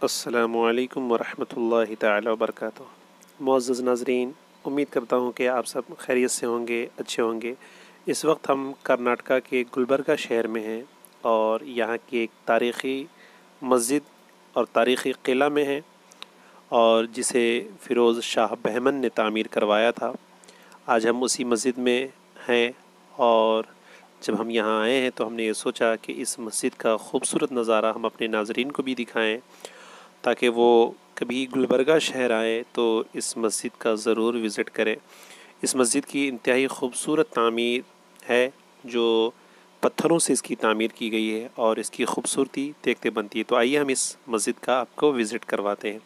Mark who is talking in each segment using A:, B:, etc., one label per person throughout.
A: अस्सलामुअलैकुम वरहमतुल्लाहि ताला वबरकातुहू। मुअज़्ज़ज़ नाज़रीन, उम्मीद करता हूँ कि आप सब खैरियत से होंगे, अच्छे होंगे। इस वक्त हम कर्नाटका के गुलबर्गा शहर में हैं और यहाँ की एक तारीख़ी मस्जिद और तारीख़ी क़िला में हैं और जिसे फ़िरोज़ शाह बहमन ने तामीर करवाया था। आज हम उसी मस्जिद में हैं और जब हम यहाँ आए हैं तो हमने ये सोचा कि इस मस्जिद का ख़ूबसूरत नज़ारा हम अपने नाज़रीन को भी दिखाएं ताकि वो कभी गुलबर्गा शहर आए तो इस मस्जिद का ज़रूर विज़िट करें। इस मस्जिद की इंतहाई ख़ूबसूरत तामीर है जो पत्थरों से इसकी तामीर की गई है और इसकी ख़ूबसूरती देखते बनती है। तो आइए हम इस मस्जिद का आपको विज़िट करवाते हैं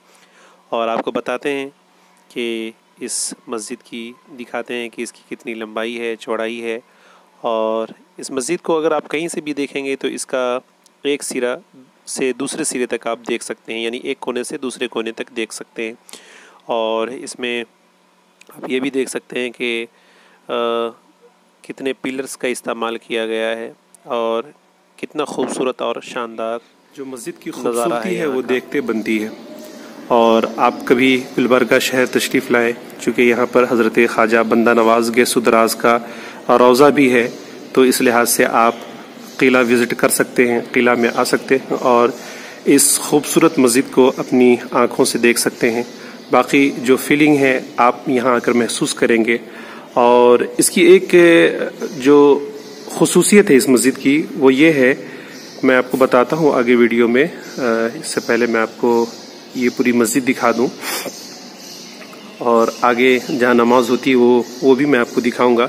A: और आपको बताते हैं कि इस मस्जिद की दिखाते हैं कि इसकी कितनी लंबाई है, चौड़ाई है। और इस मस्जिद को अगर आप कहीं से भी देखेंगे तो इसका एक सिरा से दूसरे सिरे तक आप देख सकते हैं, यानी एक कोने से दूसरे कोने तक देख सकते हैं। और इसमें आप ये भी देख सकते हैं कि कितने पिलर्स का इस्तेमाल किया गया है और कितना खूबसूरत और शानदार जो मस्जिद की खूबसूरती है वो देखते बनती है। और आप कभी गुलबर्गा शहर तशरीफ़ लाएँ, चूँकि यहाँ पर हज़रत ख्वाजा बंदा नवाज़ गौस-ए-दराज़ का रोज़ा भी है, तो इस लिहाज से आप क़िला विज़िट कर सकते हैं, क़िला में आ सकते हैं और इस खूबसूरत मस्जिद को अपनी आँखों से देख सकते हैं। बाकी जो फीलिंग है आप यहाँ आकर महसूस करेंगे। और इसकी एक जो खुसूसियत है इस मस्जिद की वो ये है, मैं आपको बताता हूँ आगे वीडियो में। इससे पहले मैं आपको ये पूरी मस्जिद दिखा दूँ और आगे जहाँ नमाज होती है वो भी मैं आपको दिखाऊंगा।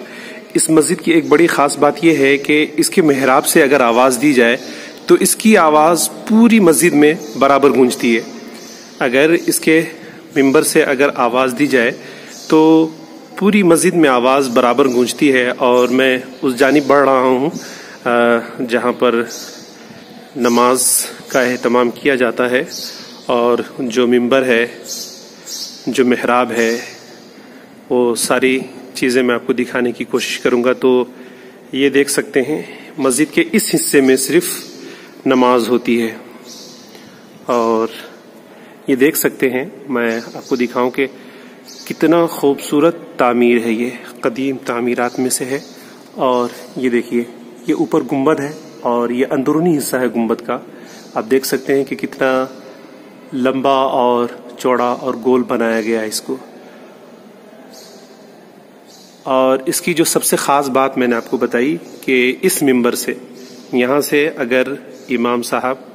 A: इस मस्जिद की एक बड़ी ख़ास बात यह है कि इसके मेहराब से अगर आवाज़ दी जाए तो इसकी आवाज़ पूरी मस्जिद में बराबर गूंजती है। अगर इसके मिंबर से अगर आवाज़ दी जाए तो पूरी मस्जिद में आवाज़ बराबर गूंजती है। और मैं उस जानिब बढ़ रहा हूँ जहाँ पर नमाज का एहतमाम किया जाता है और जो मिंबर है, जो मेहराब है, वो सारी चीज़ें मैं आपको दिखाने की कोशिश करूँगा। तो ये देख सकते हैं मस्जिद के इस हिस्से में सिर्फ नमाज होती है और ये देख सकते हैं, मैं आपको दिखाऊं कि कितना खूबसूरत तामीर है, ये कदीम तामीरात में से है। और ये देखिए, ये ऊपर गुंबद है और ये अंदरूनी हिस्सा है गुंबद का। आप देख सकते हैं कि कितना लंबा और चौड़ा और गोल बनाया गया है इसको। और इसकी जो सबसे ख़ास बात मैंने आपको बताई कि इस मिंबर से, यहाँ से अगर इमाम साहब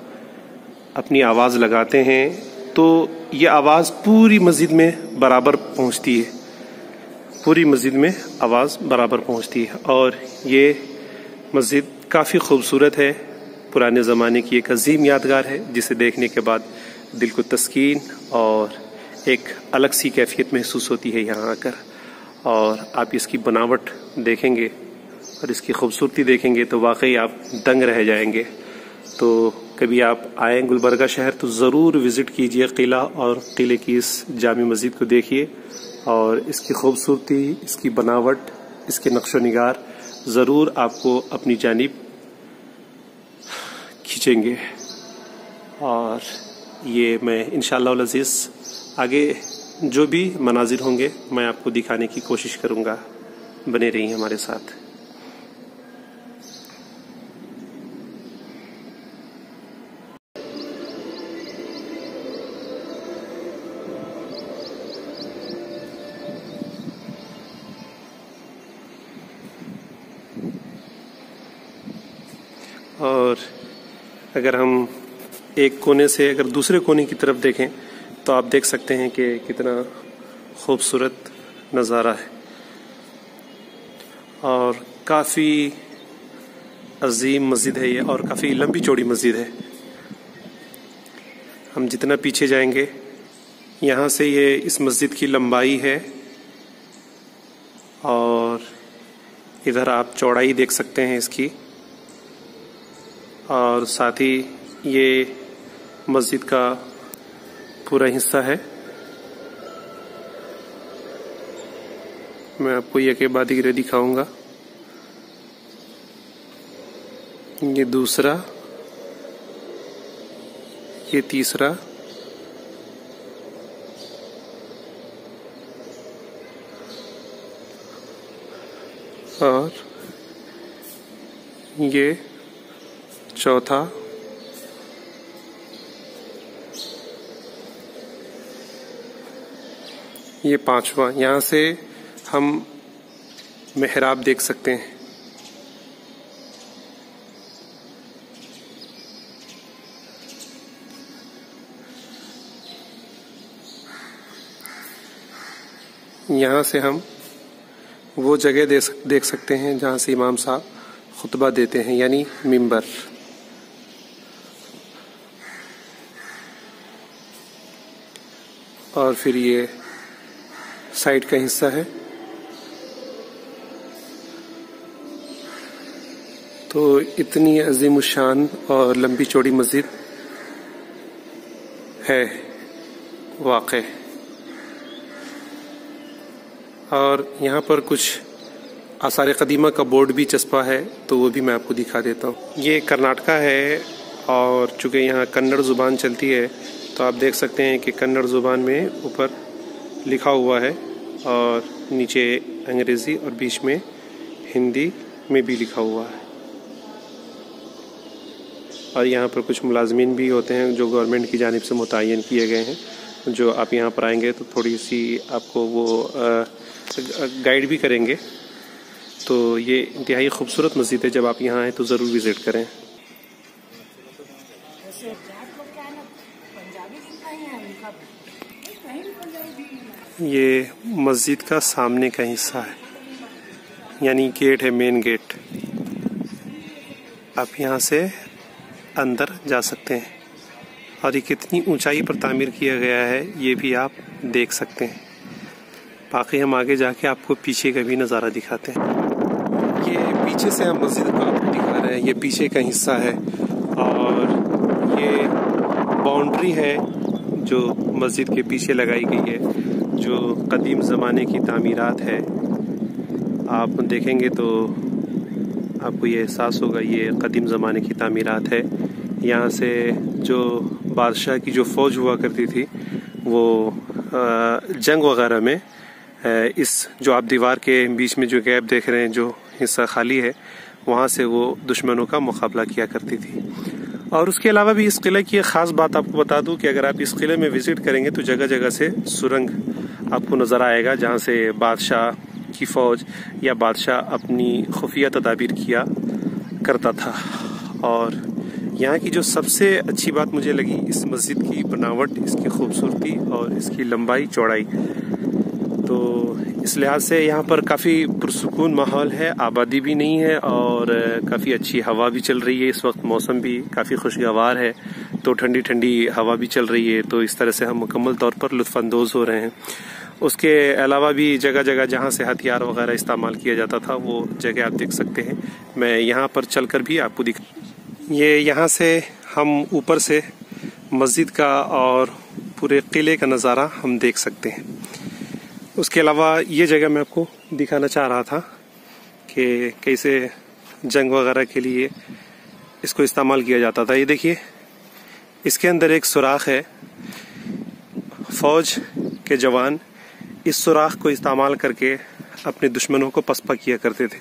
A: अपनी आवाज़ लगाते हैं तो ये आवाज़ पूरी मस्जिद में बराबर पहुँचती है, पूरी मस्जिद में आवाज़ बराबर पहुँचती है। और ये मस्जिद काफ़ी खूबसूरत है, पुराने ज़माने की एक अजीम यादगार है जिसे देखने के बाद दिल को तस्कीन और एक अलग सी कैफियत महसूस होती है यहाँ आकर। और आप इसकी बनावट देखेंगे और इसकी खूबसूरती देखेंगे तो वाकई आप दंग रह जाएंगे। तो कभी आप आएँ गुलबर्गा शहर तो ज़रूर विज़िट कीजिए क़िला और क़िले की इस जामी मस्जिद को देखिए और इसकी खूबसूरती, इसकी बनावट, इसके नक्शो निगार ज़रूर आपको अपनी जानिब खींचेंगे। और ये मैं इंशाअल्लाह अज़ीज़ आगे जो भी मनाजिर होंगे मैं आपको दिखाने की कोशिश करूँगा। बने रहिए हमारे साथ। और अगर हम एक कोने से अगर दूसरे कोने की तरफ देखें तो आप देख सकते हैं कि कितना खूबसूरत नज़ारा है और काफ़ी अजीम मस्जिद है ये और काफ़ी लंबी चौड़ी मस्जिद है। हम जितना पीछे जाएंगे यहाँ से ये इस मस्जिद की लंबाई है और इधर आप चौड़ाई देख सकते हैं इसकी। और साथ ही ये मस्जिद का पूरा हिस्सा है। मैं आपको ये के बाद गिरे दिखाऊंगा। ये दूसरा, ये तीसरा और ये चौथा, ये पांचवा। यहाँ से हम मेहराब देख सकते हैं। यहाँ से हम वो जगह देख सकते हैं जहाँ से इमाम साहब खुतबा देते हैं, यानी मिंबर। और फिर ये साइड का हिस्सा है। तो इतनी अजीमुशान और लंबी चौड़ी मस्जिद है वाक़ई। और यहाँ पर कुछ आसार कदीमा का बोर्ड भी चस्पा है, तो वो भी मैं आपको दिखा देता हूँ। ये कर्नाटका है और चूँकि यहाँ कन्नड़ ज़ुबान चलती है, तो आप देख सकते हैं कि कन्नड़ ज़ुबान में ऊपर लिखा हुआ है और नीचे अंग्रेज़ी और बीच में हिंदी में भी लिखा हुआ है। और यहाँ पर कुछ मुलाजमीन भी होते हैं जो गवर्नमेंट की जानिब से मुतय्यन किए गए हैं, जो आप यहाँ पर आएंगे तो थोड़ी सी आपको वो गाइड भी करेंगे। तो ये इंतहाई खूबसूरत मस्जिद है, जब आप यहाँ आएँ तो ज़रूर विज़िट करें। ये मस्जिद का सामने का हिस्सा है, यानी गेट है, मेन गेट। आप यहाँ से अंदर जा सकते हैं और ये कितनी ऊंचाई पर तामीर किया गया है ये भी आप देख सकते हैं। बाकी हम आगे जाके आपको पीछे का भी नज़ारा दिखाते हैं। ये पीछे से हम मस्जिद को आपको दिखा रहे हैं, ये पीछे का हिस्सा है और ये बाउंड्री है जो मस्जिद के पीछे लगाई गई है, जो कदीम ज़माने की तामीरात है। आप देखेंगे तो आपको ये एहसास होगा ये कदीम ज़माने की तामीरात है। यहाँ से जो बादशाह की जो फ़ौज हुआ करती थी वो जंग वगैरह में इस जो आप दीवार के बीच में जो गैप देख रहे हैं, जो हिस्सा खाली है, वहाँ से वो दुश्मनों का मुकाबला किया करती थी। और उसके अलावा भी इस किले की एक ख़ास बात आपको बता दूं कि अगर आप इस किले में विज़िट करेंगे तो जगह जगह से सुरंग आपको नज़र आएगा, जहाँ से बादशाह की फ़ौज या बादशाह अपनी खुफिया तदाबीर किया करता था। और यहाँ की जो सबसे अच्छी बात मुझे लगी इस मस्जिद की बनावट, इसकी खूबसूरती और इसकी लंबाई चौड़ाई। तो इस लिहाज से यहाँ पर काफ़ी पुरसुकून माहौल है, आबादी भी नहीं है और काफ़ी अच्छी हवा भी चल रही है। इस वक्त मौसम भी काफ़ी खुशगवार है, तो ठंडी ठंडी हवा भी चल रही है। तो इस तरह से हम मुकम्मल तौर पर लुत्फ़अंदोज़ हो रहे हैं। उसके अलावा भी जगह जगह जहाँ से हथियार वगैरह इस्तेमाल किया जाता था वो जगह आप देख सकते हैं। मैं यहाँ पर चलकर भी आपको ये यहाँ से हम ऊपर से मस्जिद का और पूरे किले का नज़ारा हम देख सकते हैं। उसके अलावा ये जगह मैं आपको दिखाना चाह रहा था कि कैसे जंग वगैरह के लिए इसको इस्तेमाल किया जाता था। ये देखिए, इसके अंदर एक सुराख है। फ़ौज के जवान इस सुराख को इस्तेमाल करके अपने दुश्मनों को पसपा किया करते थे।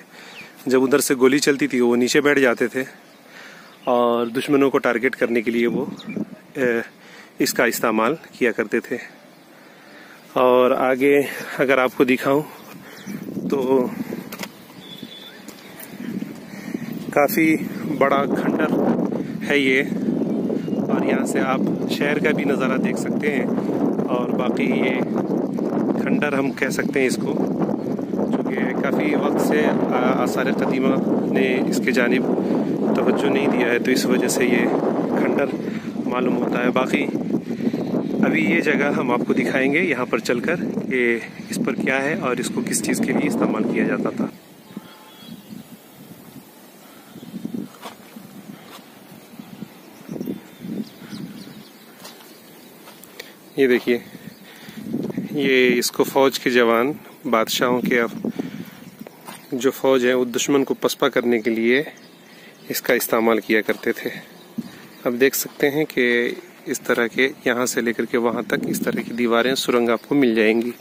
A: जब उधर से गोली चलती थी वो नीचे बैठ जाते थे और दुश्मनों को टारगेट करने के लिए वो इसका इस्तेमाल किया करते थे। और आगे अगर आपको दिखाऊं तो काफ़ी बड़ा खंडर है ये, और यहाँ से आप शहर का भी नज़ारा देख सकते हैं। और बाकी ये खंडर हम कह सकते हैं इसको, क्योंकि काफ़ी वक्त से आसार कदीमा ने इसके जानिब तवज्जो नहीं दिया है, तो इस वजह से ये खंडर मालूम होता है। बाकी अभी ये जगह हम आपको दिखाएंगे यहाँ पर चलकर कि इस पर क्या है और इसको किस चीज़ के लिए इस्तेमाल किया जाता था। ये देखिए, ये इसको फ़ौज के जवान, बादशाहों के जो फ़ौज है वो दुश्मन को पसपा करने के लिए इसका इस्तेमाल किया करते थे। अब देख सकते हैं कि इस तरह के यहाँ से लेकर के वहाँ तक इस तरह की दीवारें, सुरंग आपको मिल जाएंगी।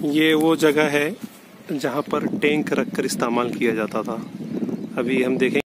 A: ये वो जगह है जहाँ पर टैंक रखकर इस्तेमाल किया जाता था। अभी हम देखें